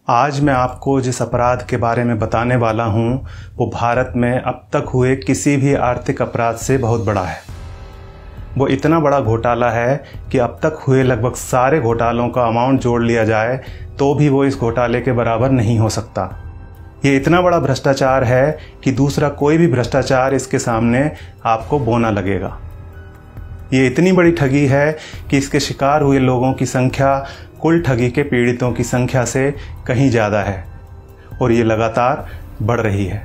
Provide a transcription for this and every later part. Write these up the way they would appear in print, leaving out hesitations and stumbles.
आज मैं आपको जिस अपराध के बारे में बताने वाला हूं, वो भारत में अब तक हुए किसी भी आर्थिक अपराध से बहुत बड़ा है। वो इतना बड़ा घोटाला है कि अब तक हुए लगभग सारे घोटालों का अमाउंट जोड़ लिया जाए तो भी वो इस घोटाले के बराबर नहीं हो सकता। ये इतना बड़ा भ्रष्टाचार है कि दूसरा कोई भी भ्रष्टाचार इसके सामने आपको बोना लगेगा। ये इतनी बड़ी ठगी है कि इसके शिकार हुए लोगों की संख्या कुल ठगी के पीड़ितों की संख्या से कहीं ज़्यादा है और ये लगातार बढ़ रही है।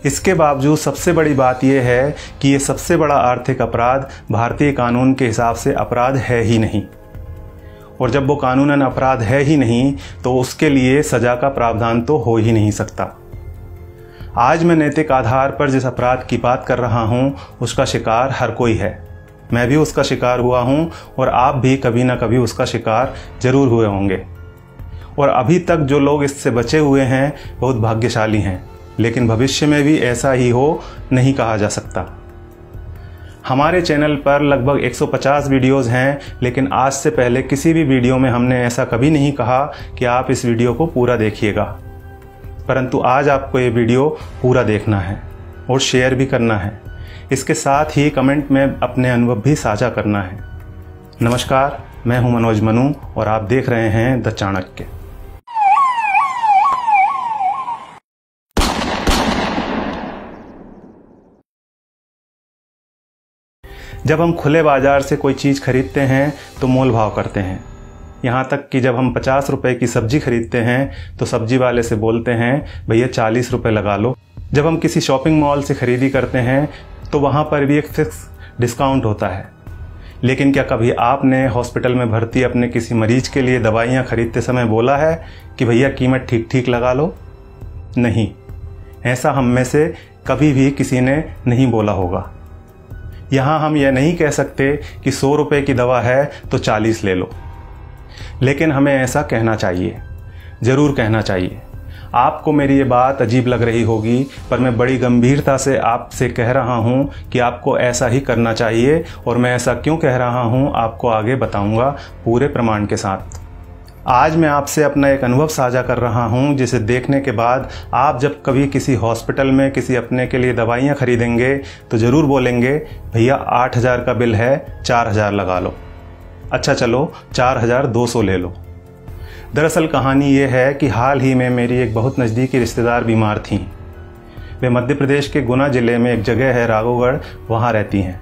इसके बावजूद सबसे बड़ी बात यह है कि ये सबसे बड़ा आर्थिक अपराध भारतीय कानून के हिसाब से अपराध है ही नहीं, और जब वो कानूनन अपराध है ही नहीं तो उसके लिए सजा का प्रावधान तो हो ही नहीं सकता। आज मैं नैतिक आधार पर जिस अपराध की बात कर रहा हूँ उसका शिकार हर कोई है। मैं भी उसका शिकार हुआ हूँ और आप भी कभी ना कभी उसका शिकार जरूर हुए होंगे। और अभी तक जो लोग इससे बचे हुए हैं बहुत भाग्यशाली हैं, लेकिन भविष्य में भी ऐसा ही हो नहीं कहा जा सकता। हमारे चैनल पर लगभग 150 वीडियोज़ हैं, लेकिन आज से पहले किसी भी वीडियो में हमने ऐसा कभी नहीं कहा कि आप इस वीडियो को पूरा देखिएगा। परंतु आज आपको ये वीडियो पूरा देखना है और शेयर भी करना है। इसके साथ ही कमेंट में अपने अनुभव भी साझा करना है। नमस्कार, मैं हूं मनोज मनु और आप देख रहे हैं द चाणक्य। जब हम खुले बाजार से कोई चीज़ खरीदते हैं तो मोल भाव करते हैं। यहाँ तक कि जब हम 50 रुपए की सब्जी खरीदते हैं तो सब्जी वाले से बोलते हैं भैया 40 रुपए लगा लो। जब हम किसी शॉपिंग मॉल से खरीदी करते हैं तो वहाँ पर भी एक फिक्स डिस्काउंट होता है। लेकिन क्या कभी आपने हॉस्पिटल में भर्ती अपने किसी मरीज के लिए दवाइयाँ खरीदते समय बोला है कि भैया कीमत ठीक ठीक लगा लो? नहीं, ऐसा हम में से कभी भी किसी ने नहीं बोला होगा। यहाँ हम यह नहीं कह सकते कि 100 रुपये की दवा है तो 40 ले लो, लेकिन हमें ऐसा कहना चाहिए, ज़रूर कहना चाहिए। आपको मेरी ये बात अजीब लग रही होगी, पर मैं बड़ी गंभीरता से आपसे कह रहा हूँ कि आपको ऐसा ही करना चाहिए, और मैं ऐसा क्यों कह रहा हूँ आपको आगे बताऊँगा पूरे प्रमाण के साथ। आज मैं आपसे अपना एक अनुभव साझा कर रहा हूँ जिसे देखने के बाद आप जब कभी किसी हॉस्पिटल में किसी अपने के लिए दवाइयाँ खरीदेंगे तो ज़रूर बोलेंगे भैया 8000 का बिल है, 4000 लगा लो। अच्छा चलो 4200 ले लो। दरअसल कहानी ये है कि हाल ही में मेरी एक बहुत नज़दीकी रिश्तेदार बीमार थीं। वे मध्य प्रदेश के गुना ज़िले में एक जगह है राघोगढ़, वहाँ रहती हैं।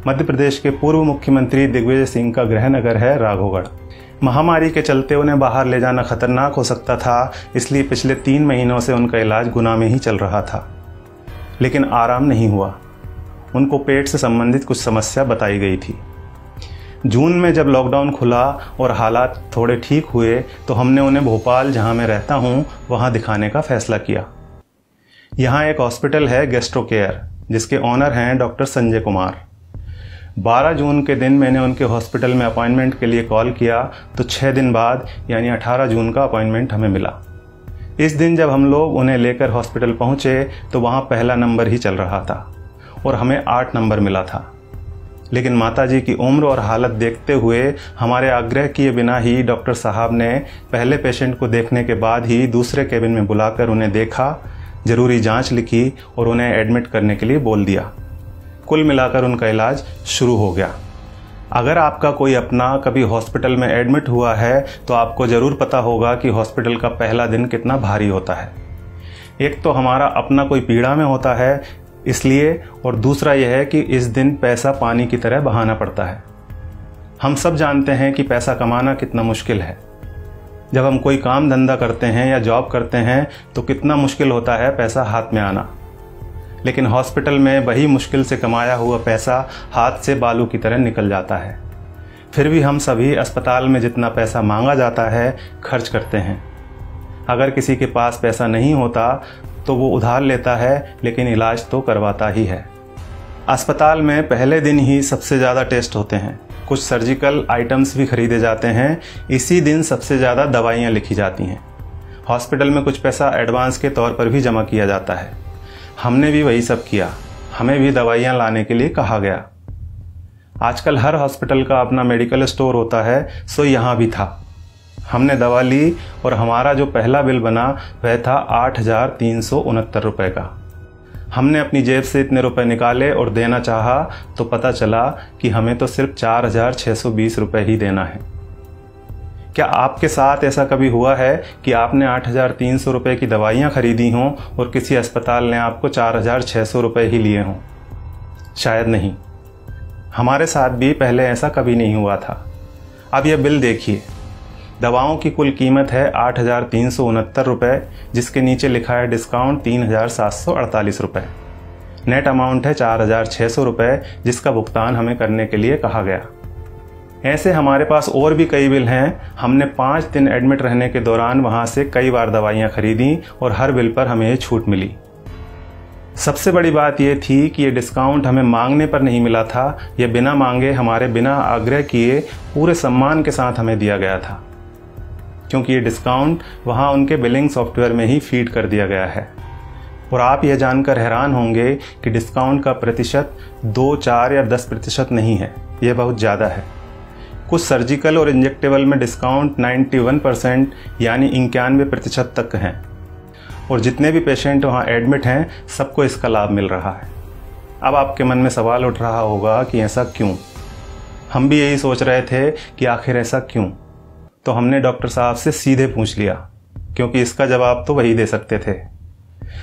मध्य प्रदेश के पूर्व मुख्यमंत्री दिग्विजय सिंह का गृहनगर है राघोगढ़। महामारी के चलते उन्हें बाहर ले जाना खतरनाक हो सकता था, इसलिए पिछले 3 महीनों से उनका इलाज गुना में ही चल रहा था, लेकिन आराम नहीं हुआ। उनको पेट से संबंधित कुछ समस्या बताई गई थी। जून में जब लॉकडाउन खुला और हालात थोड़े ठीक हुए तो हमने उन्हें भोपाल, जहां मैं रहता हूं, वहां दिखाने का फैसला किया। यहां एक हॉस्पिटल है गैस्ट्रो केयर, जिसके ऑनर हैं डॉक्टर संजय कुमार। 12 जून के दिन मैंने उनके हॉस्पिटल में अपॉइंटमेंट के लिए कॉल किया तो 6 दिन बाद यानी 18 जून का अपॉइंटमेंट हमें मिला। इस दिन जब हम लोग उन्हें लेकर हॉस्पिटल पहुंचे तो वहां पहला नंबर ही चल रहा था और हमें 8 नंबर मिला था। लेकिन माताजी की उम्र और हालत देखते हुए हमारे आग्रह किए बिना ही डॉक्टर साहब ने पहले पेशेंट को देखने के बाद ही दूसरे केबिन में बुलाकर उन्हें देखा, ज़रूरी जांच लिखी और उन्हें एडमिट करने के लिए बोल दिया। कुल मिलाकर उनका इलाज शुरू हो गया। अगर आपका कोई अपना कभी हॉस्पिटल में एडमिट हुआ है तो आपको ज़रूर पता होगा कि हॉस्पिटल का पहला दिन कितना भारी होता है। एक तो हमारा अपना कोई पीड़ा में होता है इसलिए, और दूसरा यह है कि इस दिन पैसा पानी की तरह बहाना पड़ता है। हम सब जानते हैं कि पैसा कमाना कितना मुश्किल है। जब हम कोई काम धंधा करते हैं या जॉब करते हैं तो कितना मुश्किल होता है पैसा हाथ में आना, लेकिन हॉस्पिटल में वही मुश्किल से कमाया हुआ पैसा हाथ से बालू की तरह निकल जाता है। फिर भी हम सभी अस्पताल में जितना पैसा मांगा जाता है खर्च करते हैं। अगर किसी के पास पैसा नहीं होता तो वो उधार लेता है, लेकिन इलाज तो करवाता ही है। अस्पताल में पहले दिन ही सबसे ज़्यादा टेस्ट होते हैं, कुछ सर्जिकल आइटम्स भी खरीदे जाते हैं। इसी दिन सबसे ज़्यादा दवाइयाँ लिखी जाती हैं। हॉस्पिटल में कुछ पैसा एडवांस के तौर पर भी जमा किया जाता है। हमने भी वही सब किया, हमें भी दवाइयाँ लाने के लिए कहा गया। आजकल हर हॉस्पिटल का अपना मेडिकल स्टोर होता है, सो यहाँ भी था। हमने दवा ली और हमारा जो पहला बिल बना वह था 8,369 रुपये का। हमने अपनी जेब से इतने रुपए निकाले और देना चाहा तो पता चला कि हमें तो सिर्फ 4,620 रुपये ही देना है। क्या आपके साथ ऐसा कभी हुआ है कि आपने 8,300 रुपये की दवाइयाँ खरीदी हों और किसी अस्पताल ने आपको 4,600 रुपये ही लिए हों? शायद नहीं। हमारे साथ भी पहले ऐसा कभी नहीं हुआ था। अब यह बिल देखिए, दवाओं की कुल कीमत है 8,369 रुपये, जिसके नीचे लिखा है डिस्काउंट 3,748 रुपये। नेट अमाउंट है 4,600 रुपये, जिसका भुगतान हमें करने के लिए कहा गया। ऐसे हमारे पास और भी कई बिल हैं। हमने 5 दिन एडमिट रहने के दौरान वहाँ से कई बार दवाइयाँ खरीदी और हर बिल पर हमें छूट मिली। सबसे बड़ी बात यह थी कि ये डिस्काउंट हमें मांगने पर नहीं मिला था, यह बिना मांगे हमारे बिना आग्रह किए पूरे सम्मान के साथ हमें दिया गया था, क्योंकि ये डिस्काउंट वहाँ उनके बिलिंग सॉफ्टवेयर में ही फीड कर दिया गया है। और आप यह जानकर हैरान होंगे कि डिस्काउंट का प्रतिशत 2, 4 या 10% नहीं है, यह बहुत ज़्यादा है। कुछ सर्जिकल और इंजेक्टेबल में डिस्काउंट 91% यानी 91% तक हैं, और जितने भी पेशेंट वहाँ एडमिट हैं सबको इसका लाभ मिल रहा है। अब आपके मन में सवाल उठ रहा होगा कि ऐसा क्यों? हम भी यही सोच रहे थे कि आखिर ऐसा क्यों। तो हमने डॉक्टर साहब से सीधे पूछ लिया, क्योंकि इसका जवाब तो वही दे सकते थे।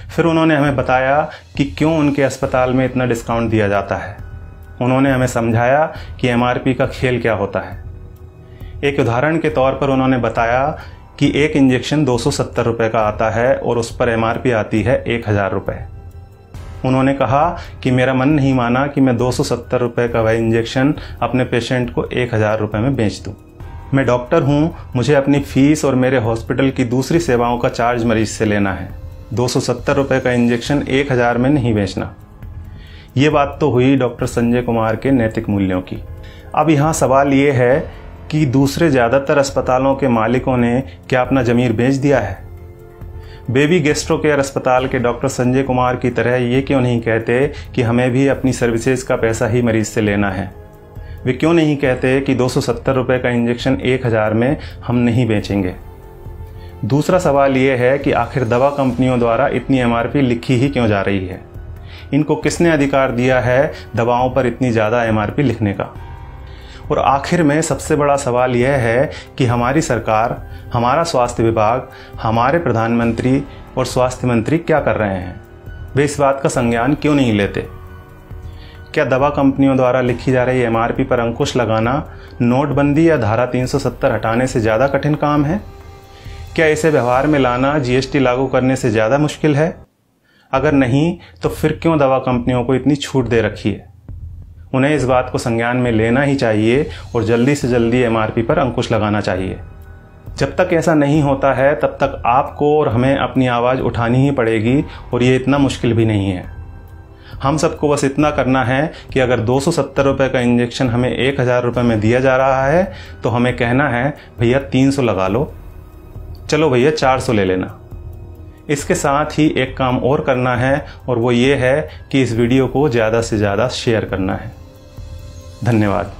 फिर उन्होंने हमें बताया कि क्यों उनके अस्पताल में इतना डिस्काउंट दिया जाता है। उन्होंने हमें समझाया कि MRP का खेल क्या होता है। एक उदाहरण के तौर पर उन्होंने बताया कि एक इंजेक्शन 270 रुपये का आता है और उस पर MRP आती है 1,000 रुपये। उन्होंने कहा कि मेरा मन नहीं माना कि मैं 270 रुपये का वह इंजेक्शन अपने पेशेंट को 1,000 रुपये में बेच दूँ। मैं डॉक्टर हूँ, मुझे अपनी फीस और मेरे हॉस्पिटल की दूसरी सेवाओं का चार्ज मरीज से लेना है। 270 रुपये का इंजेक्शन 1,000 में नहीं बेचना। ये बात तो हुई डॉक्टर संजय कुमार के नैतिक मूल्यों की। अब यहाँ सवाल ये है कि दूसरे ज़्यादातर अस्पतालों के मालिकों ने क्या अपना ज़मीर बेच दिया है? बेबी गैस्ट्रो केयर अस्पताल के डॉक्टर संजय कुमार की तरह ये क्यों नहीं कहते कि हमें भी अपनी सर्विसेज का पैसा ही मरीज से लेना है? वे क्यों नहीं कहते कि 270 रुपये का इंजेक्शन 1,000 में हम नहीं बेचेंगे? दूसरा सवाल ये है कि आखिर दवा कंपनियों द्वारा इतनी MRP लिखी ही क्यों जा रही है? इनको किसने अधिकार दिया है दवाओं पर इतनी ज़्यादा MRP लिखने का? और आखिर में सबसे बड़ा सवाल यह है कि हमारी सरकार, हमारा स्वास्थ्य विभाग, हमारे प्रधानमंत्री और स्वास्थ्य मंत्री क्या कर रहे हैं? वे इस बात का संज्ञान क्यों नहीं लेते? क्या दवा कंपनियों द्वारा लिखी जा रही MRP पर अंकुश लगाना नोटबंदी या धारा 370 हटाने से ज़्यादा कठिन काम है? क्या इसे व्यवहार में लाना GST लागू करने से ज़्यादा मुश्किल है? अगर नहीं तो फिर क्यों दवा कंपनियों को इतनी छूट दे रखी है? उन्हें इस बात को संज्ञान में लेना ही चाहिए और जल्दी से जल्दी MRP पर अंकुश लगाना चाहिए। जब तक ऐसा नहीं होता है तब तक आपको और हमें अपनी आवाज़ उठानी ही पड़ेगी, और ये इतना मुश्किल भी नहीं है। हम सबको बस इतना करना है कि अगर 270 रुपये का इंजेक्शन हमें 1,000 रुपये में दिया जा रहा है तो हमें कहना है भैया 300 लगा लो, चलो भैया 400 ले लेना। इसके साथ ही एक काम और करना है, और वो ये है कि इस वीडियो को ज़्यादा से ज़्यादा शेयर करना है। धन्यवाद।